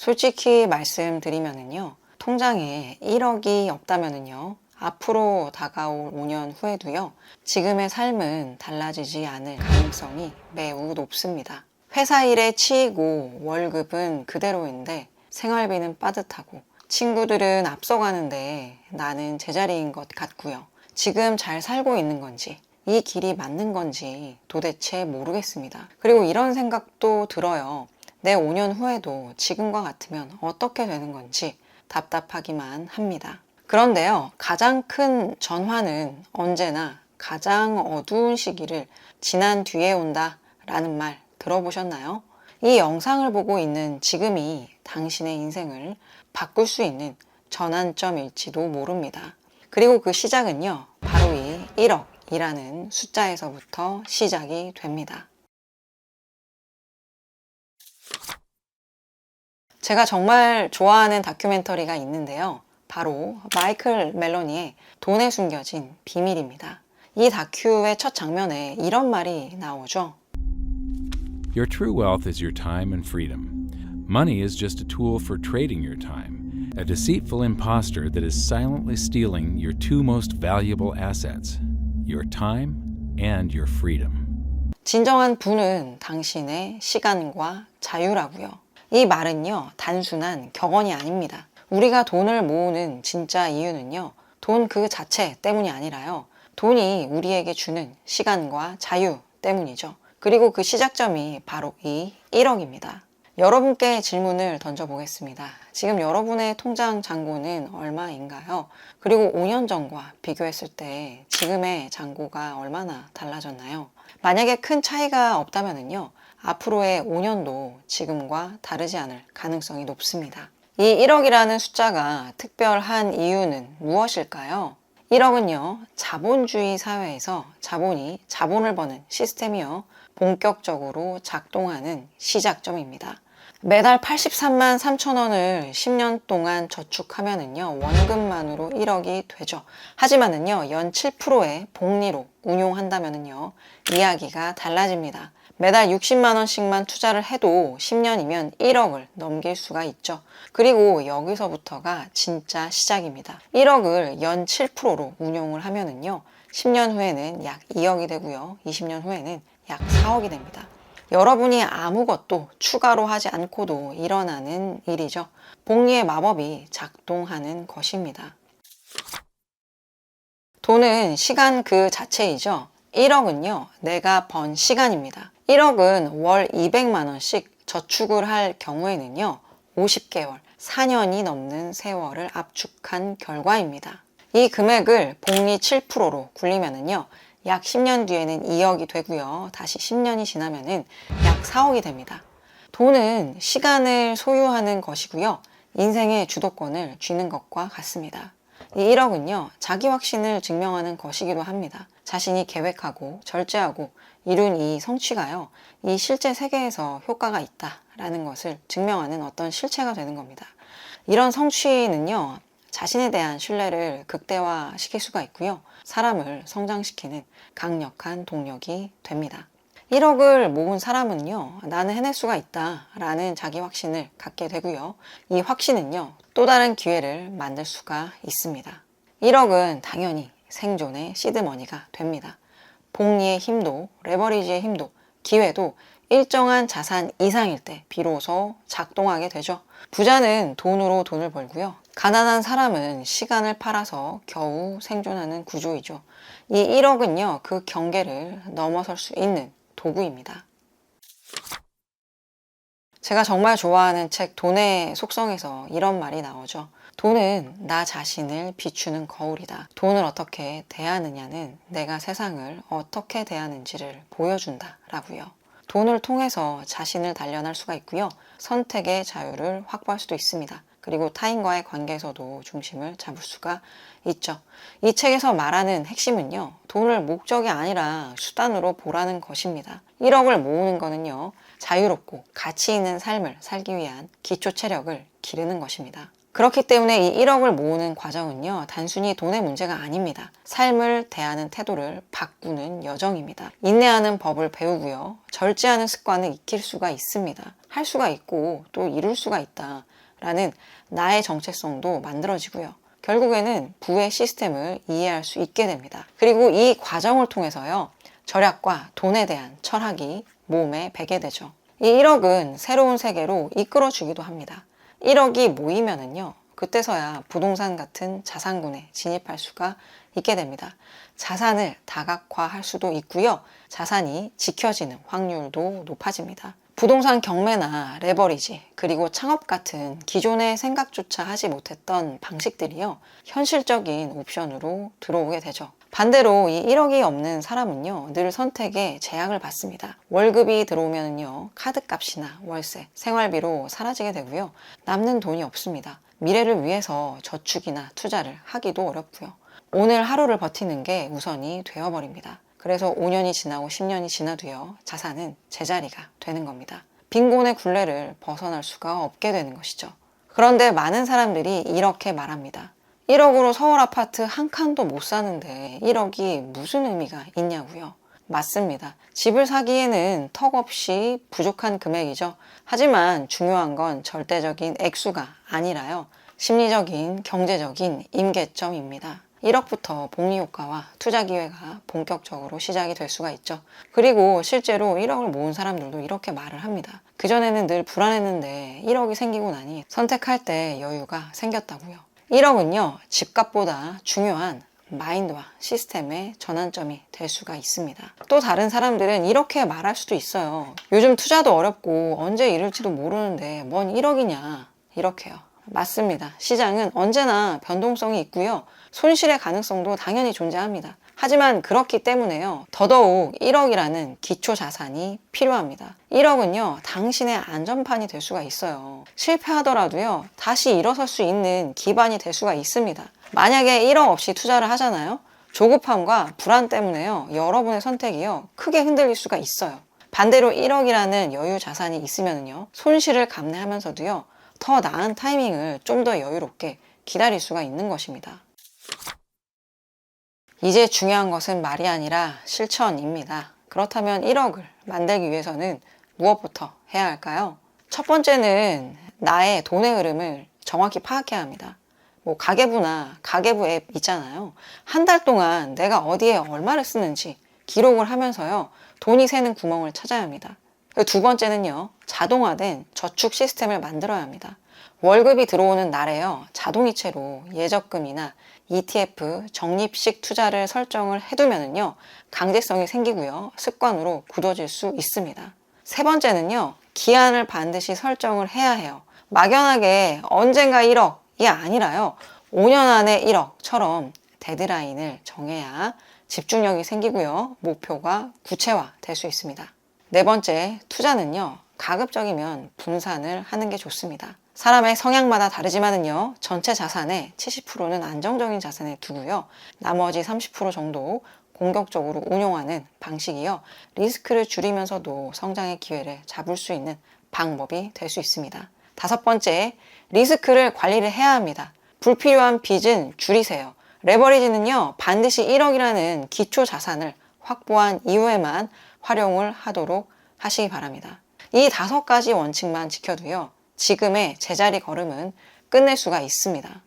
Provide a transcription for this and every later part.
솔직히 말씀드리면은요, 통장에 1억이 없다면은요, 앞으로 다가올 5년 후에도요, 지금의 삶은 달라지지 않을 가능성이 매우 높습니다. 회사 일에 치이고 월급은 그대로인데 생활비는 빠듯하고 친구들은 앞서가는데 나는 제자리인 것 같고요. 지금 잘 살고 있는 건지 이 길이 맞는 건지 도대체 모르겠습니다. 그리고 이런 생각도 들어요. 내 5년 후에도 지금과 같으면 어떻게 되는 건지 답답하기만 합니다. 그런데요, 가장 큰 전환은 언제나 가장 어두운 시기를 지난 뒤에 온다 라는 말 들어보셨나요? 이 영상을 보고 있는 지금이 당신의 인생을 바꿀 수 있는 전환점일지도 모릅니다. 그리고 그 시작은요, 바로 이 1억이라는 숫자에서부터 시작이 됩니다. 제가 정말 좋아하는 다큐멘터리가 있는데요. 바로 마이클 멜로니의 돈에 숨겨진 비밀입니다. 이 다큐의 첫 장면에 이런 말이 나오죠. Your true wealth is your time and freedom. Money is just a tool for trading your time, a deceitful impostor that is silently stealing your two most valuable assets, your time and your freedom. 진정한 부는 당신의 시간과 자유라고요. 이 말은요, 단순한 격언이 아닙니다. 우리가 돈을 모으는 진짜 이유는요, 돈 그 자체 때문이 아니라요, 돈이 우리에게 주는 시간과 자유 때문이죠. 그리고 그 시작점이 바로 이 1억입니다. 여러분께 질문을 던져보겠습니다. 지금 여러분의 통장 잔고는 얼마인가요? 그리고 5년 전과 비교했을 때 지금의 잔고가 얼마나 달라졌나요? 만약에 큰 차이가 없다면요, 앞으로의 5년도 지금과 다르지 않을 가능성이 높습니다. 이 1억이라는 숫자가 특별한 이유는 무엇일까요? 1억은요, 자본주의 사회에서 자본이 자본을 버는 시스템이요, 본격적으로 작동하는 시작점입니다. 매달 83만 3천 원을 10년 동안 저축하면은요, 원금만으로 1억이 되죠. 하지만은요, 연 7%의 복리로 운용한다면은요, 이야기가 달라집니다. 매달 60만 원씩만 투자를 해도 10년이면 1억을 넘길 수가 있죠. 그리고 여기서부터가 진짜 시작입니다. 1억을 연 7%로 운용을 하면은요, 10년 후에는 약 2억이 되고요, 20년 후에는 약 4억이 됩니다. 여러분이 아무것도 추가로 하지 않고도 일어나는 일이죠. 복리의 마법이 작동하는 것입니다. 돈은 시간 그 자체이죠. 1억은요, 내가 번 시간입니다. 1억은 월 200만 원씩 저축을 할 경우에는요, 50개월, 4년이 넘는 세월을 압축한 결과입니다. 이 금액을 복리 7%로 굴리면은요, 약 10년 뒤에는 2억이 되고요. 다시 10년이 지나면은 약 4억이 됩니다. 돈은 시간을 소유하는 것이고요. 인생의 주도권을 쥐는 것과 같습니다. 이 1억은요, 자기 확신을 증명하는 것이기도 합니다. 자신이 계획하고 절제하고 이룬 이 성취가요, 이 실제 세계에서 효과가 있다라는 것을 증명하는 어떤 실체가 되는 겁니다. 이런 성취는요, 자신에 대한 신뢰를 극대화시킬 수가 있고요, 사람을 성장시키는 강력한 동력이 됩니다. 1억을 모은 사람은요, 나는 해낼 수가 있다라는 자기 확신을 갖게 되고요, 이 확신은요, 또 다른 기회를 만들 수가 있습니다. 1억은 당연히 생존의 시드머니가 됩니다. 복리의 힘도, 레버리지의 힘도, 기회도 일정한 자산 이상일 때 비로소 작동하게 되죠. 부자는 돈으로 돈을 벌고요, 가난한 사람은 시간을 팔아서 겨우 생존하는 구조이죠. 이 1억은요, 그 경계를 넘어설 수 있는 도구입니다. 제가 정말 좋아하는 책 돈의 속성에서 이런 말이 나오죠. 돈은 나 자신을 비추는 거울이다. 돈을 어떻게 대하느냐는 내가 세상을 어떻게 대하는지를 보여준다 라고요. 돈을 통해서 자신을 단련할 수가 있고요, 선택의 자유를 확보할 수도 있습니다. 그리고 타인과의 관계에서도 중심을 잡을 수가 있죠. 이 책에서 말하는 핵심은요, 돈을 목적이 아니라 수단으로 보라는 것입니다. 1억을 모으는 거는요, 자유롭고 가치 있는 삶을 살기 위한 기초 체력을 기르는 것입니다. 그렇기 때문에 이 1억을 모으는 과정은요, 단순히 돈의 문제가 아닙니다. 삶을 대하는 태도를 바꾸는 여정입니다. 인내하는 법을 배우고요, 절제하는 습관을 익힐 수가 있습니다. 할 수가 있고 또 이룰 수가 있다 라는 나의 정체성도 만들어지고요. 결국에는 부의 시스템을 이해할 수 있게 됩니다. 그리고 이 과정을 통해서요, 절약과 돈에 대한 철학이 몸에 배게 되죠. 이 1억은 새로운 세계로 이끌어주기도 합니다. 1억이 모이면은요, 그때서야 부동산 같은 자산군에 진입할 수가 있게 됩니다. 자산을 다각화할 수도 있고요, 자산이 지켜지는 확률도 높아집니다. 부동산 경매나 레버리지, 그리고 창업 같은 기존의 생각조차 하지 못했던 방식들이요, 현실적인 옵션으로 들어오게 되죠. 반대로 이 1억이 없는 사람은요, 늘 선택에 제약을 받습니다. 월급이 들어오면요, 카드값이나 월세, 생활비로 사라지게 되고요, 남는 돈이 없습니다. 미래를 위해서 저축이나 투자를 하기도 어렵고요, 오늘 하루를 버티는 게 우선이 되어버립니다. 그래서 5년이 지나고 10년이 지나도요, 자산은 제자리가 되는 겁니다. 빈곤의 굴레를 벗어날 수가 없게 되는 것이죠. 그런데 많은 사람들이 이렇게 말합니다. 1억으로 서울 아파트 한 칸도 못 사는데 1억이 무슨 의미가 있냐고요. 맞습니다. 집을 사기에는 턱없이 부족한 금액이죠. 하지만 중요한 건 절대적인 액수가 아니라요, 심리적인, 경제적인 임계점입니다. 1억부터 복리효과와 투자 기회가 본격적으로 시작이 될 수가 있죠. 그리고 실제로 1억을 모은 사람들도 이렇게 말을 합니다. 그전에는 늘 불안했는데 1억이 생기고 나니 선택할 때 여유가 생겼다고요. 1억은요, 집값보다 중요한 마인드와 시스템의 전환점이 될 수가 있습니다. 또 다른 사람들은 이렇게 말할 수도 있어요. 요즘 투자도 어렵고 언제 이럴지도 모르는데 뭔 1억이냐, 이렇게요. 맞습니다. 시장은 언제나 변동성이 있고요, 손실의 가능성도 당연히 존재합니다. 하지만 그렇기 때문에요, 더더욱 1억이라는 기초 자산이 필요합니다. 1억은요, 당신의 안전판이 될 수가 있어요. 실패하더라도요, 다시 일어설 수 있는 기반이 될 수가 있습니다. 만약에 1억 없이 투자를 하잖아요, 조급함과 불안 때문에요, 여러분의 선택이요, 크게 흔들릴 수가 있어요. 반대로 1억이라는 여유 자산이 있으면요, 손실을 감내하면서도요, 더 나은 타이밍을 좀 더 여유롭게 기다릴 수가 있는 것입니다. 이제 중요한 것은 말이 아니라 실천입니다. 그렇다면 1억을 만들기 위해서는 무엇부터 해야 할까요? 첫 번째는 나의 돈의 흐름을 정확히 파악해야 합니다. 가계부나 가계부 앱 있잖아요. 한 달 동안 내가 어디에 얼마를 쓰는지 기록을 하면서요, 돈이 새는 구멍을 찾아야 합니다. 두 번째는요, 자동화된 저축 시스템을 만들어야 합니다. 월급이 들어오는 날에요, 자동이체로 예적금이나 ETF, 적립식 투자를 설정을 해두면요, 강제성이 생기고요, 습관으로 굳어질 수 있습니다. 세 번째는요, 기한을 반드시 설정을 해야 해요. 막연하게 언젠가 1억이 아니라요, 5년 안에 1억처럼 데드라인을 정해야 집중력이 생기고요, 목표가 구체화될 수 있습니다. 네 번째, 투자는요, 가급적이면 분산을 하는 게 좋습니다. 사람의 성향마다 다르지만은요, 전체 자산의 70%는 안정적인 자산에 두고요, 나머지 30% 정도 공격적으로 운용하는 방식이요, 리스크를 줄이면서도 성장의 기회를 잡을 수 있는 방법이 될 수 있습니다. 다섯 번째, 리스크를 관리를 해야 합니다. 불필요한 빚은 줄이세요. 레버리지는요, 반드시 1억이라는 기초 자산을 확보한 이후에만 활용을 하도록 하시기 바랍니다. 이 5가지 원칙만 지켜도요, 지금의 제자리 걸음은 끝낼 수가 있습니다.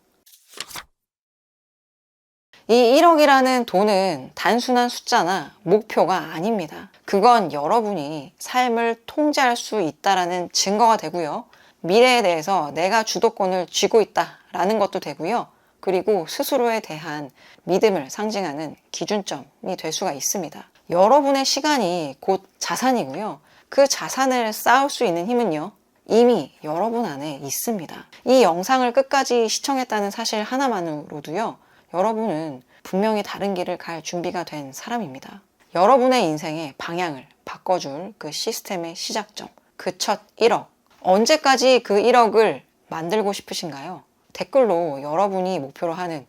이 1억이라는 돈은 단순한 숫자나 목표가 아닙니다. 그건 여러분이 삶을 통제할 수 있다는 증거가 되고요, 미래에 대해서 내가 주도권을 쥐고 있다라는 것도 되고요, 그리고 스스로에 대한 믿음을 상징하는 기준점이 될 수가 있습니다. 여러분의 시간이 곧 자산이고요, 그 자산을 쌓을 수 있는 힘은요, 이미 여러분 안에 있습니다. 이 영상을 끝까지 시청했다는 사실 하나만으로도요, 여러분은 분명히 다른 길을 갈 준비가 된 사람입니다. 여러분의 인생의 방향을 바꿔줄 그 시스템의 시작점, 그 첫 1억. 언제까지 그 1억을 만들고 싶으신가요? 댓글로 여러분이 목표로 하는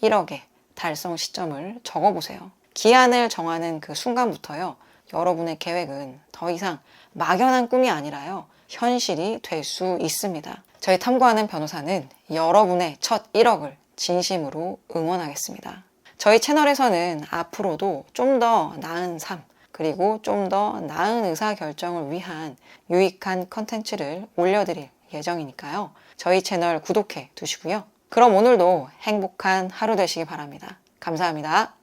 1억의 달성 시점을 적어보세요. 기한을 정하는 그 순간부터요, 여러분의 계획은 더 이상 막연한 꿈이 아니라요, 현실이 될 수 있습니다. 저희 탐구하는 변호사는 여러분의 첫 1억을 진심으로 응원하겠습니다. 저희 채널에서는 앞으로도 좀 더 나은 삶, 그리고 좀 더 나은 의사결정을 위한 유익한 컨텐츠를 올려드릴 예정이니까요. 저희 채널 구독해 두시고요. 그럼 오늘도 행복한 하루 되시기 바랍니다. 감사합니다.